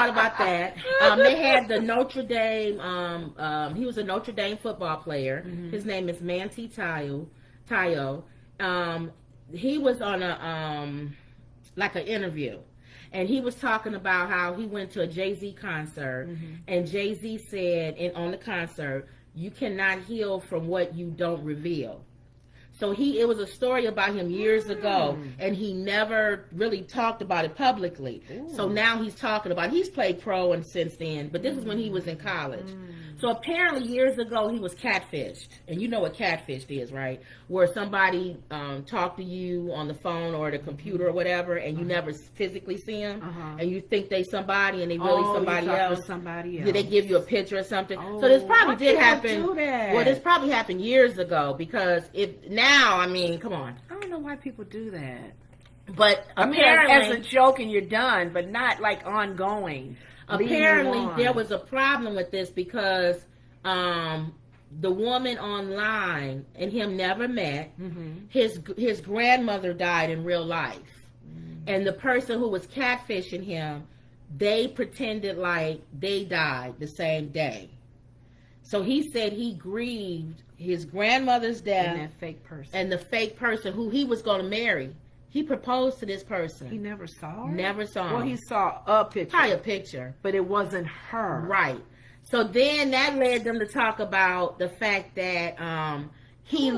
thought about that. They had the Notre Dame. He was a Notre Dame football player. Mm-hmm. His name is Manti Tayo. He was on a like an interview, and he was talking about how he went to a Jay-Z concert, mm-hmm. and Jay-Z said on the concert, "You cannot heal from what you don't reveal." So it was a story about him years ago, and he never really talked about it publicly. Ooh. So now he's talking about it. He's played pro and since then, but this is when he was in college. So apparently years ago he was catfished. And you know what catfished is, right? Where somebody talked to you on the phone or the computer or whatever, and you never physically see them, and you think they somebody and they really somebody else. Did they give you a picture or something? So this probably did happen. Well, this probably happened years ago, because now, I mean, come on. I don't know why people do that. But apparently, as a joke and you're done, but not like ongoing. Apparently, there was a problem with this because the woman online and him never met. Mm-hmm. His grandmother died in real life. Mm-hmm. And the person who was catfishing him, they pretended like they died the same day. So he said he grieved his grandmother's death and that fake person, and the fake person who he was going to marry. He proposed to this person. He never saw her? Never saw her. Well, he saw a picture. Probably a picture. But it wasn't her. Right. So then that led them to talk about the fact that he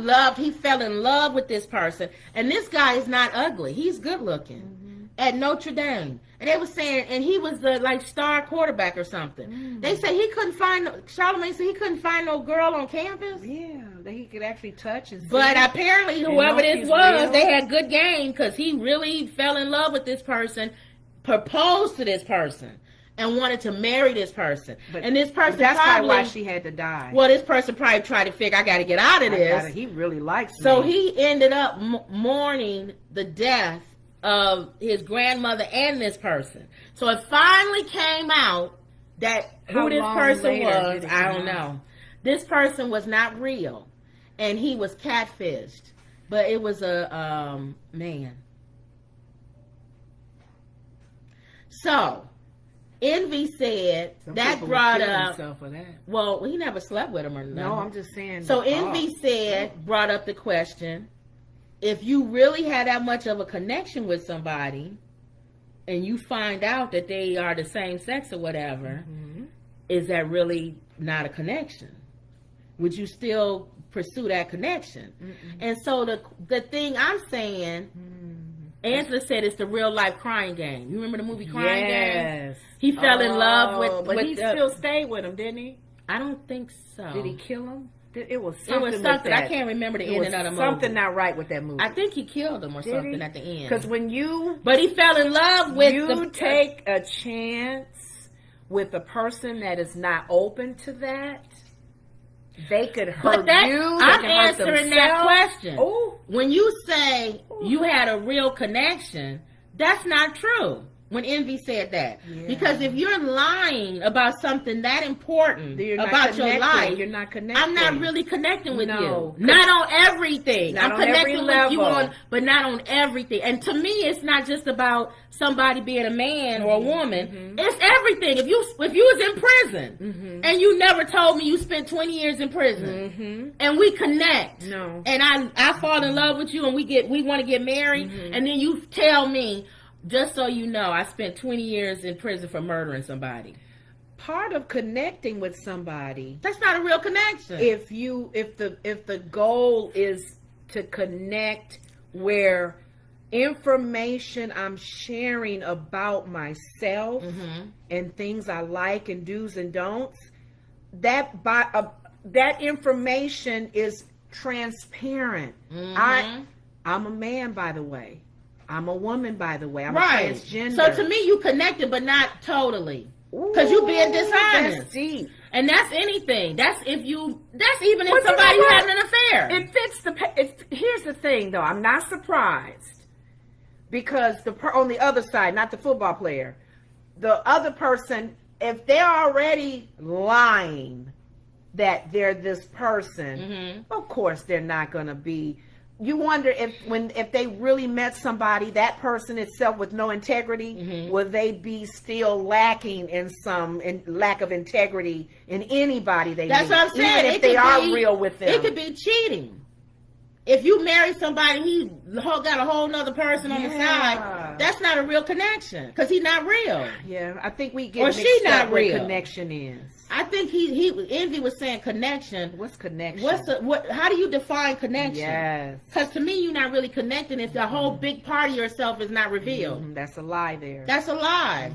fell in love with this person. And this guy is not ugly. He's good looking. Mm-hmm. At Notre Dame. And they were saying, and he was the star quarterback or something. Mm-hmm. They said Charlamagne said he couldn't find no girl on campus. Yeah, that he could actually touch and see. But apparently whoever this was, they had good game, because he really fell in love with this person, proposed to this person, and wanted to marry this person. And this person that's probably why she had to die. Well, this person probably tried to figure, I got to get out of this. He really likes me. So he ended up mourning the death of his grandmother and this person. So it finally came out that who this person was, I don't know. This person was not real, and he was catfished, but it was a man. So Envy said that brought up. For that. Well, he never slept with him or nothing. No, I'm just saying. So Envy brought up the question: if you really had that much of a connection with somebody, and you find out that they are the same sex or whatever, is that really not a connection? Would you still pursue that connection? And so the thing I'm saying, Angela said, it's the real life crying game. You remember the movie Crying Game? He fell in love with. But he still stayed with him, didn't he? I don't think so. Did he kill him? It was something. I can't remember the ending of the movie. Something not right with that movie. I think he killed him or something at the end. Because but he fell in love with. You take a chance with a person that is not open to that. They could hurt you. I'm answering that question. Ooh. When you say you had a real connection, that's not true. When Envy said that, because if you're lying about something that important about your life, you're not connecting. I'm not really connecting with you. Not on everything. I'm connecting with you but not on everything. And to me, it's not just about somebody being a man or a woman. It's everything. If you was in prison and you never told me you spent 20 years in prison, and we connect, and I fall in love with you, and we want to get married, and then you tell me, just so you know, I spent 20 years in prison for murdering somebody. Part of connecting with somebody, that's not a real connection. If the goal is to connect where information I'm sharing about myself and things I like and do's and don'ts, that information is transparent. I'm a man, by the way. I'm a woman, by the way. I'm a transgender. So to me, you connected, but not totally. Because you being dishonest. That's deep. And that's anything. That's even if somebody having an affair. It fits here's the thing, though. I'm not surprised. Because on the other side, not the football player, the other person, if they're already lying that they're this person, of course they're not going to be you wonder if they really met somebody, that person itself with no integrity, will they be still lacking in lack of integrity in anybody they That's meet? what I'm saying. Even if they are real with them. It could be cheating. If you marry somebody, he got a whole nother person on the side. That's not a real connection because he's not real. Yeah, I think we get or mixed she not up what real. Connection is. I think Envy was saying connection. What's connection? How do you define connection? Yes. Because to me, you're not really connecting if the whole big part of yourself is not revealed. That's a lie there. That's a lie.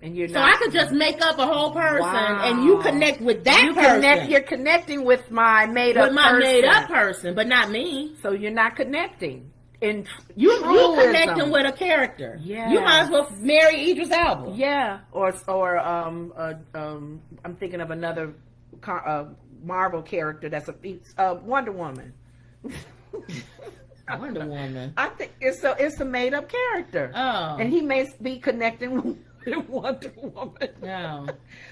And you're so not, I could just make up a whole person and you connect with that person. You're connecting with my made up person, but not me. So you're not connecting. You're connecting with a character. Yeah. You might as well marry Idris Elba. Yeah. Or I'm thinking of another Marvel character that's a Wonder Woman. Wonder Woman. I think it's a made up character. Oh. And he may be connecting with Wonder Woman. No.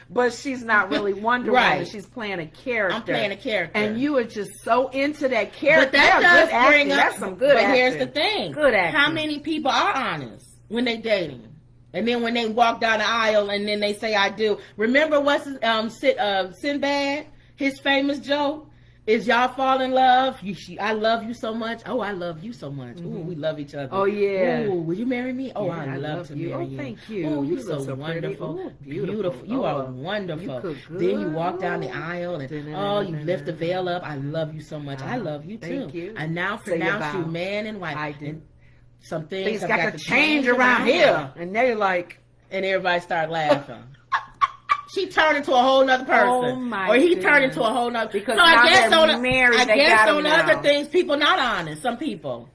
But she's not really Wonder Woman. She's playing a character. I'm playing a character. And you are just so into that character. But that does bring up that's some good acting. But here's the thing. Good acting. How many people are honest when they dating? And then when they walk down the aisle and then they say I do. Remember what's Sinbad? His famous joke? Is y'all fall in love? I love you so much. Oh, I love you so much. Ooh, we love each other. Oh, yeah. Ooh, will you marry me? Oh, yeah, I love to marry you. Thank you. Oh, you so wonderful. Ooh, beautiful. You are wonderful. Then you walk down the aisle and you lift the veil up. I love you so much. I love you too. Thank you. I now pronounce you man and wife. I do. And some things have got to change around here. And they're like, and everybody start laughing. She turned into a whole nother person. Oh my or he goodness. Turned into a whole nother. Because so now I guess they're married, I guess on other now. things, people not honest. Some people,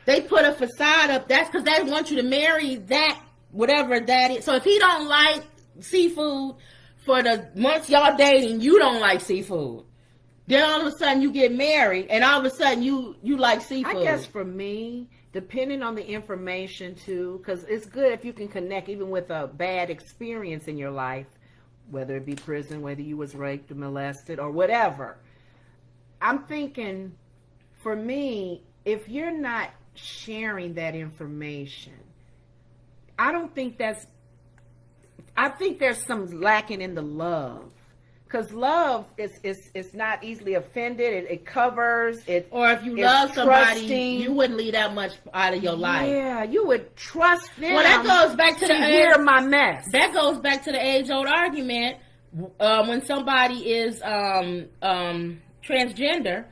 they put a facade up. That's because they want you to marry that, whatever that is. So if he don't like seafood for the months y'all dating, you don't like seafood. Then all of a sudden you get married, and all of a sudden you like seafood. I guess for me, depending on the information too, because it's good if you can connect even with a bad experience in your life, whether it be prison, whether you was raped or molested or whatever. I'm thinking, for me, if you're not sharing that information, I think there's some lacking in the love. Because love is not easily offended. It covers it. Or if you love somebody, trusting. you wouldn't leave that much out of your life. Yeah, you would trust them. Well, that goes back to hear my mess. That goes back to the age-old argument. When somebody is transgender,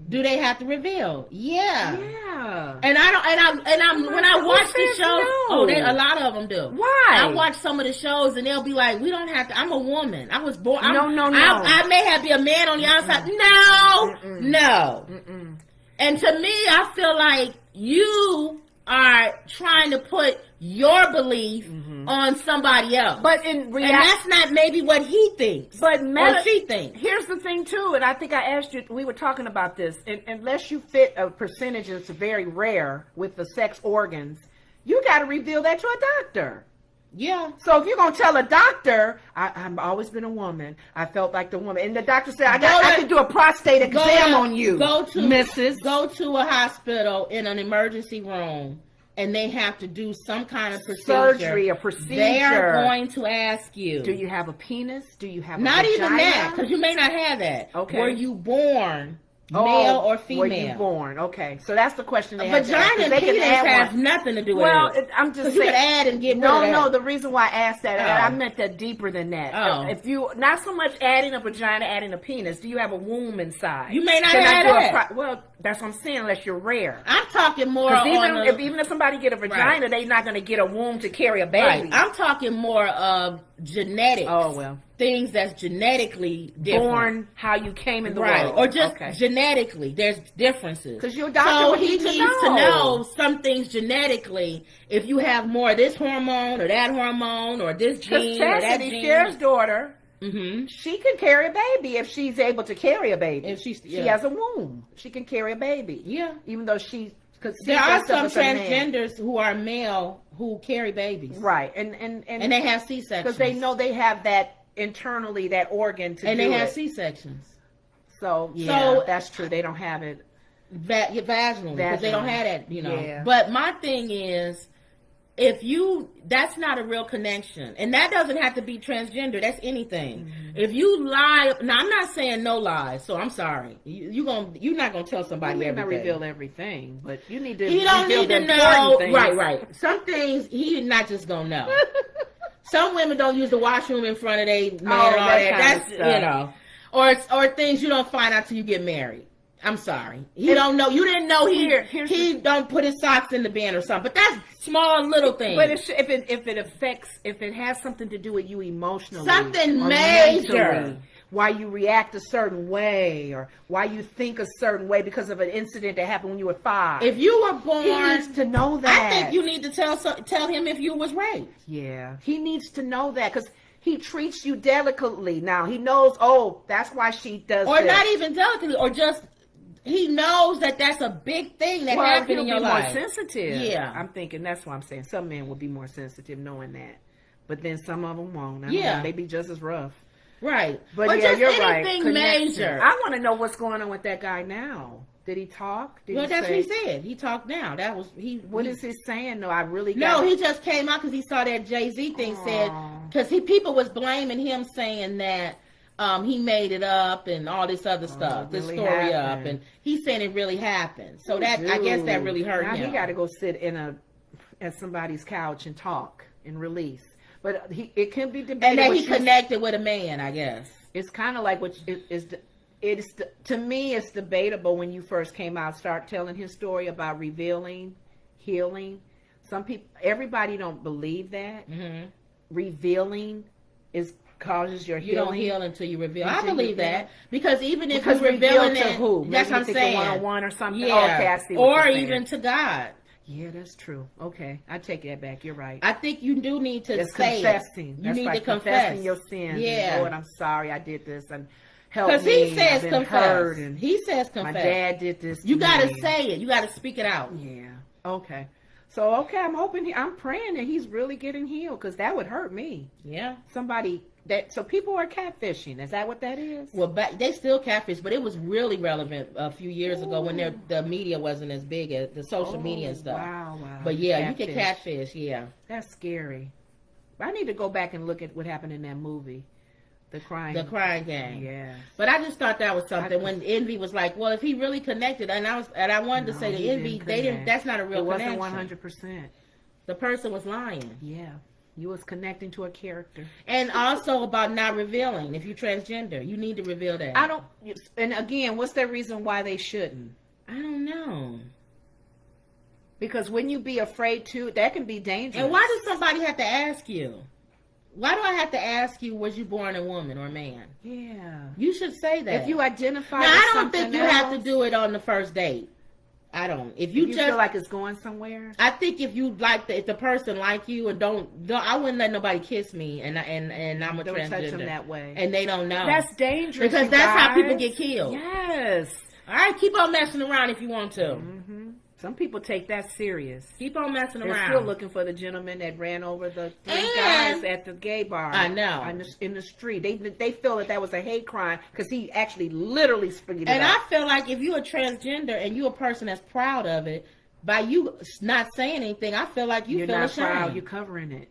do they have to reveal? Yeah. Yeah. And when I watch the shows, a lot of them do. Why? I watch some of the shows and they'll be like, we don't have to, I'm a woman. I was born. No. I may have be a man on the outside. No. And to me, I feel like you are trying to put your belief on somebody else. But in reality, and that's not maybe what he thinks. But or she thinks. Here's the thing too, and I think I asked you, we were talking about this, and unless you fit a percentage that's very rare with the sex organs, you got to reveal that to a doctor. Yeah. So if you're going to tell a doctor, I've always been a woman, I felt like the woman, and the doctor said, I could do a prostate exam on you, Mrs. Go to a hospital in an emergency room, and they have to do some kind of surgery, a procedure. They are going to ask you, do you have a penis? Do you have a not vagina? even that, because you may not have that. Okay. Were you born male or female? Were you born? Okay, so that's the question they have. Vagina and penis has nothing to do with it. Well, I'm just saying. You could add and get no. The reason why I asked that, I meant that deeper than that. Oh. If you not so much adding a vagina, adding a penis. Do you have a womb inside? You may not have that. Well, that's what I'm saying. Unless you're rare. I'm talking more on even if somebody get a vagina, they're not going to get a womb to carry a baby. Right. I'm talking more of genetics. Oh well. Things that's genetically different. Born how you came in the world. Or just genetically. There's differences. Because your doctor he needs to know some things genetically. If you have more of this hormone or that hormone or this gene or that gene. Cher's daughter, she can carry a baby if she's able to carry a baby. If she has a womb. She can carry a baby. Yeah. Even though there are some transgenders who are male who carry babies. Right. And they have C-sections. Because they know they have that internally, that organ to do it. And they have C-sections. So that's true. They don't have it. vaginally because they don't have that, Yeah. But my thing is, that's not a real connection, and that doesn't have to be transgender. That's anything. If you lie, now I'm not saying no lies, so I'm sorry. You're not gonna tell somebody everything. Not reveal everything, but you need to. He don't need to know. Right. Some things he not just gonna know. Some women don't use the washroom in front of their man. All that. That's or things you don't find out till you get married. I'm sorry. He don't know. You didn't know he don't put his socks in the bin or something. But that's small little things. But if it has something to do with you emotionally, something major, mentally, why you react a certain way, or why you think a certain way because of an incident that happened when you were 5. If you were born, he needs to know that. I think you need to tell him if you was raped. Yeah, he needs to know that because he treats you delicately. Now he knows. Oh, that's why she does. Or this. not even delicately, or just. He knows that that's a big thing that happened in your life. More sensitive. Yeah, I'm thinking that's why I'm saying some men will be more sensitive knowing that, but then some of them won't. I don't know, they be just as rough. Right, but yeah, just you're anything right. Major. I want to know what's going on with that guy now. Did he talk? That's what he said. He talked now. That was he. What is he saying? No, I really. He just came out because he saw that Jay-Z thing said because people was blaming him saying that. He made it up and all this other stuff, this story happened. Up, and he's saying it really happened. So I guess that really hurt him. He got to go sit at somebody's couch and talk and release. But it can be debated. And that he connected with a man, I guess. It's kind of like to me, it's debatable when you first came out. Start telling his story about revealing, healing. Everybody don't believe that. Mm-hmm. Revealing causes your healing. You don't heal until you reveal. I believe that because even if you're revealing it, who? That's what I'm saying. 1-on-1 or something. Yeah. Okay, I see or even to God. Yeah, that's true. Okay, I take that back. You're right. I think you do need to say confessing. You need to confessing your sins. Yeah. Lord, I'm sorry I did this and help me. Because he says confess. He says confess. My dad did this. You got to say it. You got to speak it out. Yeah. Okay. So I'm praying that he's really getting healed because that would hurt me. Yeah. So people are catfishing. Is that what that is? Well, they still catfish, but it was really relevant a few years ago when the media wasn't as big as the social media and stuff. Wow. But yeah, you can catfish. Yeah, that's scary. I need to go back and look at what happened in that movie, The Crying Game. Yeah. But I just thought that was something when Envy was like, "Well, if he really connected," and I wanted to say the Envy, they didn't. That's not a real connection. It wasn't 100%. The person was lying. Yeah. You was connecting to a character. And also about not revealing. If you're transgender, you need to reveal that. And again, what's the reason why they shouldn't? I don't know. Because when you be afraid to, that can be dangerous. And why does somebody have to ask you? Why do I have to ask you, was you born a woman or a man? Yeah. You should say that. If you identify now, I don't think you have to do it on the first date. I don't. If you just feel like it's going somewhere, I think if you if the person like you and don't, I wouldn't let nobody kiss me, and I'm a don't transgender. Touch them that way, and they don't know. That's dangerous because that's how people get killed. Yes. All right, keep on messing around if you want to. Mm-hmm. Some people take that serious. Keep on messing around. They're still looking for the gentleman that ran over the 3 guys at the gay bar. I know. In the street. They feel that was a hate crime because he actually literally split it And up. I feel like if you're a transgender and you're a person that's proud of it, by you not saying anything, I feel like you're feel not ashamed. Proud. You're covering it.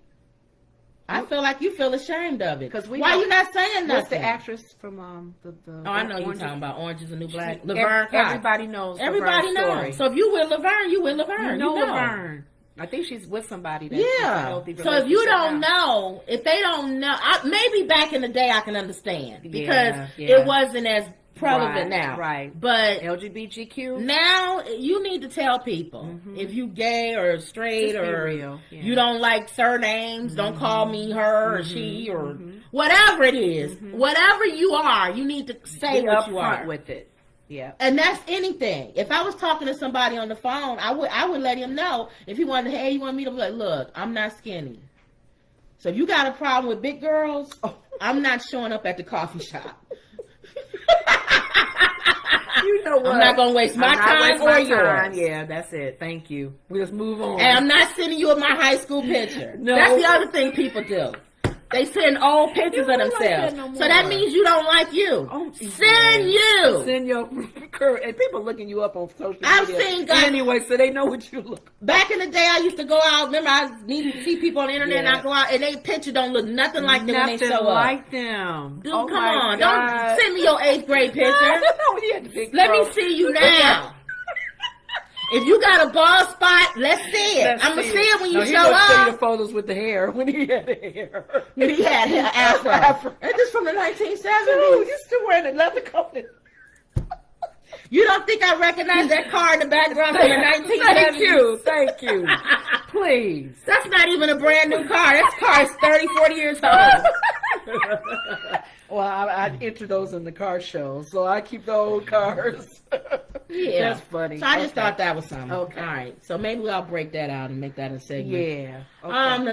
I feel like you feel ashamed of it. Why you not saying nothing? What's the actress from the I know you're talking about Orange is the New Black. Laverne Cox. Everybody knows. Everybody knows. Story. So if you with Laverne, you with Laverne. You know Laverne. I think she's with somebody. So if you don't know, if they don't know, maybe back in the day I can understand because it wasn't as prevalent now. Right. But LGBTQ. Now you need to tell people if you gay or straight just or real. Yeah. You don't like surnames, don't call me her or she or whatever it is. Whatever you are, you need to say what you are with it. Yeah. And that's anything. If I was talking to somebody on the phone, I would let him know if he wanted to, hey, you want me to be like, look, I'm not skinny. So if you got a problem with big girls, I'm not showing up at the coffee shop. You know what? I'm not going to waste my time or yours. Yeah, that's it. Thank you. We'll just move on. And I'm not sending you my high school picture. No. That's the other thing people do. They send old pictures of don't like themselves. that no So that more. means you don't like you. Oh, Send you. Send your current. And people looking you up on social media. I've seen guys. Anyway, so they know what you look. Back in the day, I used to go out. Remember, I need to see people on the internet, and I go out, and they picture don't look nothing like them when they show like up. them. Dude, oh come my on. God. Don't send me your 8th grade picture. Let me see you now. If you got a bald spot, let's see it. I'm going to see it when you show up. Show you the photos with the hair when he had the hair. When he had an afro. Is this from the 1970s? You still wearing a leather coat. You don't think I recognize that car in the background from the 1970s? Thank you. Please. That's not even a brand new car. That car is 30, 40 years old. Well, I enter those in the car show, so I keep the old cars. Yeah. That's funny. So I just thought that was something. Okay. All right. So maybe I'll break that out and make that a segment. Yeah. Okay.